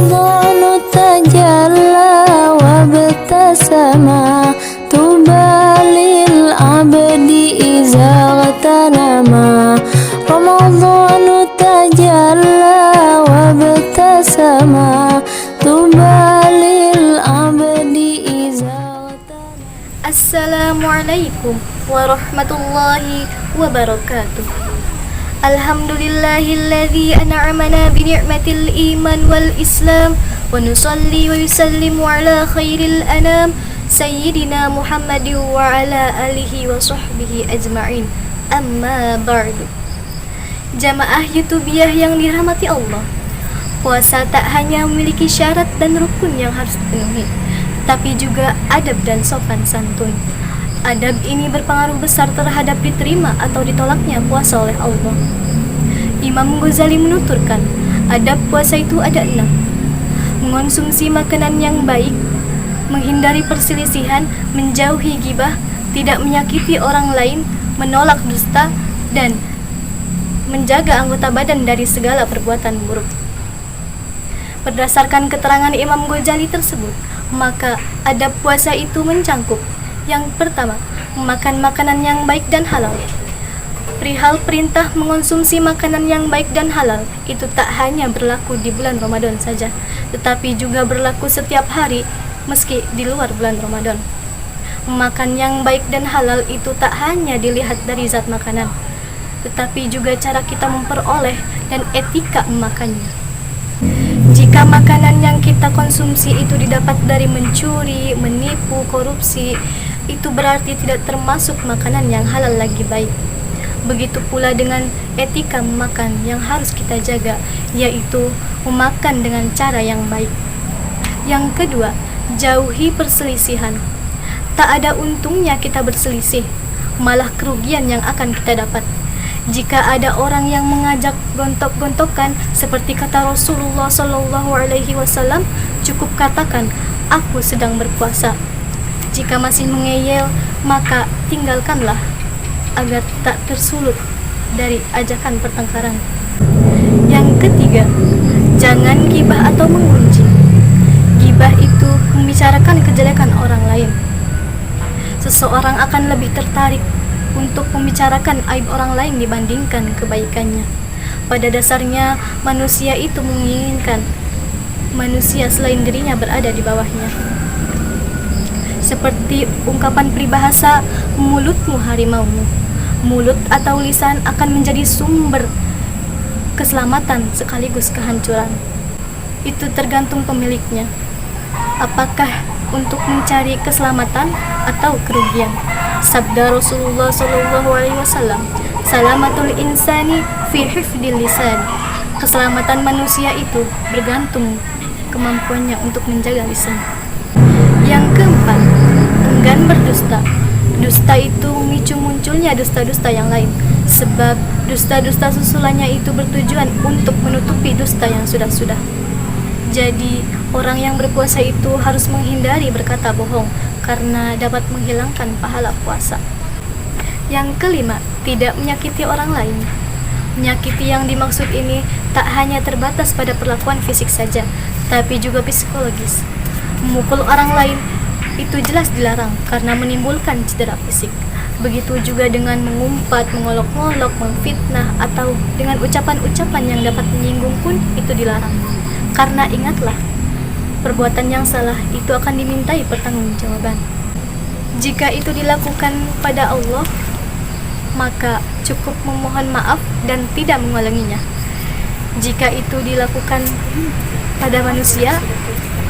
Ramadhanu tajalla wabtasama tubalil abdi iza ghatanama. Ramadhanu tajalla wabtasama tubalil abdi iza ghatanama. Assalamualaikum warahmatullahi wabarakatuh. Alhamdulillahilladzi an'amana bi ni'matil iman wal islam wa nusalli wa yusallimu ala khairil anam sayyidina Muhammadin wa ala alihi wa sahbihi ajma'in. Amma ba'du. Jamaah YouTubiah yang dirahmati Allah, puasa tak hanya memiliki syarat dan rukun yang harus dipenuhi, tapi juga adab dan sopan santun. Adab ini berpengaruh besar terhadap diterima atau ditolaknya puasa oleh Allah. Imam Ghazali menuturkan, adab puasa itu ada 6. Mengonsumsi makanan yang baik, menghindari perselisihan, menjauhi ghibah, tidak menyakiti orang lain, menolak dusta, dan menjaga anggota badan dari segala perbuatan buruk. Berdasarkan keterangan Imam Ghazali tersebut, maka adab puasa itu mencangkup: yang pertama, memakan makanan yang baik dan halal. Perihal perintah mengonsumsi makanan yang baik dan halal itu tak hanya berlaku di bulan Ramadan saja, tetapi juga berlaku setiap hari meski di luar bulan Ramadan. Makan yang baik dan halal itu tak hanya dilihat dari zat makanan, tetapi juga cara kita memperoleh dan etika memakannya. Jika makanan yang kita konsumsi itu didapat dari mencuri, menipu, korupsi, itu berarti tidak termasuk makanan yang halal lagi baik. Begitu pula dengan etika memakan yang harus kita jaga, yaitu memakan dengan cara yang baik. Yang kedua, jauhi perselisihan. Tak ada untungnya kita berselisih, malah kerugian yang akan kita dapat. Jika ada orang yang mengajak gontok-gontokan, seperti kata Rasulullah SAW, cukup katakan, "Aku sedang berpuasa." Jika masih mengeyel, maka tinggalkanlah agar tak tersulut dari ajakan pertengkaran. Yang ketiga, jangan gibah atau menggunjing. Gibah itu membicarakan kejelekan orang lain. Seseorang akan lebih tertarik untuk membicarakan aib orang lain dibandingkan kebaikannya. Pada dasarnya, manusia itu menginginkan manusia selain dirinya berada di bawahnya. Seperti ungkapan peribahasa, mulutmu harimaumu. Mulut atau lisan akan menjadi sumber keselamatan sekaligus kehancuran. Itu tergantung pemiliknya. Apakah untuk mencari keselamatan atau kerugian? Sabda Rasulullah SAW, "Salamatul insani fi hifdil lisan." Keselamatan manusia itu bergantung kemampuannya untuk menjaga lisan. Yang keempat, enggan berdusta. Dusta itu memicu munculnya dusta-dusta yang lain, sebab dusta-dusta susulannya itu bertujuan untuk menutupi dusta yang sudah-sudah. Jadi, orang yang berpuasa itu harus menghindari berkata bohong, karena dapat menghilangkan pahala puasa. Yang kelima, tidak menyakiti orang lain. Menyakiti yang dimaksud ini tak hanya terbatas pada perlakuan fisik saja, tapi juga psikologis. Memukul orang lain itu jelas dilarang karena menimbulkan cedera fisik. Begitu juga dengan mengumpat, mengolok-ngolok, memfitnah, atau dengan ucapan-ucapan yang dapat menyinggung pun itu dilarang. Karena ingatlah, perbuatan yang salah itu akan dimintai pertanggungjawaban. Jika itu dilakukan pada Allah, maka cukup memohon maaf dan tidak mengulanginya. Jika itu dilakukan pada manusia,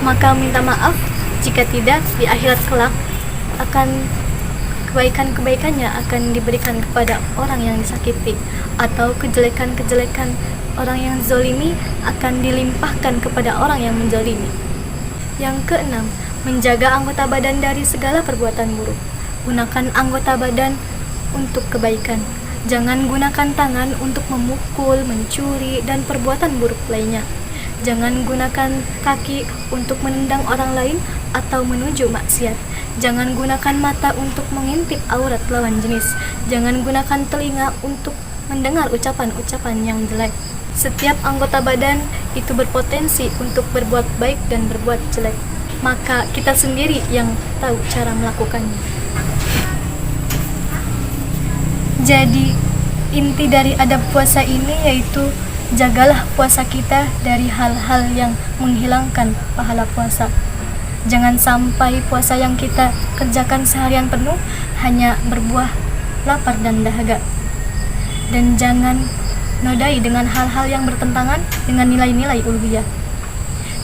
maka minta maaf. Jika tidak, di akhirat kelak akan kebaikan-kebaikannya akan diberikan kepada orang yang disakiti, atau kejelekan-kejelekan orang yang zolimi akan dilimpahkan kepada orang yang menzolimi. Yang keenam, menjaga anggota badan dari segala perbuatan buruk. Gunakan anggota badan untuk kebaikan. Jangan gunakan tangan untuk memukul, mencuri, dan perbuatan buruk lainnya. Jangan gunakan kaki untuk menendang orang lain atau menuju maksiat. Jangan gunakan mata untuk mengintip aurat lawan jenis. Jangan gunakan telinga untuk mendengar ucapan-ucapan yang jelek. Setiap anggota badan itu berpotensi untuk berbuat baik dan berbuat jelek. Maka kita sendiri yang tahu cara melakukannya. Jadi, inti dari adab puasa ini yaitu jagalah puasa kita dari hal-hal yang menghilangkan pahala puasa. Jangan sampai puasa yang kita kerjakan seharian penuh hanya berbuah lapar dan dahaga. Dan jangan nodai dengan hal-hal yang bertentangan dengan nilai-nilai uluhiyah.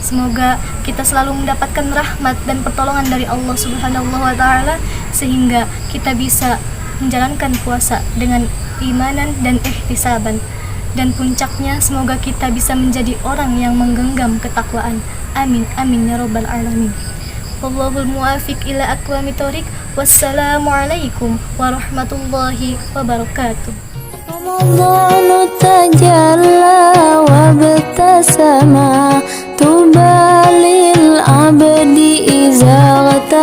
Semoga kita selalu mendapatkan rahmat dan pertolongan dari Allah Subhanahu wa taala sehingga kita bisa menjalankan puasa dengan imanan dan ihtisaban. Dan puncaknya semoga kita bisa menjadi orang yang menggenggam ketakwaan. Amin amin ya rabbal alamin. Wallahul muwafiq ila aqwamit thoriq. Wassalamualaikum warahmatullahi wabarakatuh. رمضان تجلى وابتسما طوبى للعبد إذا اغتسل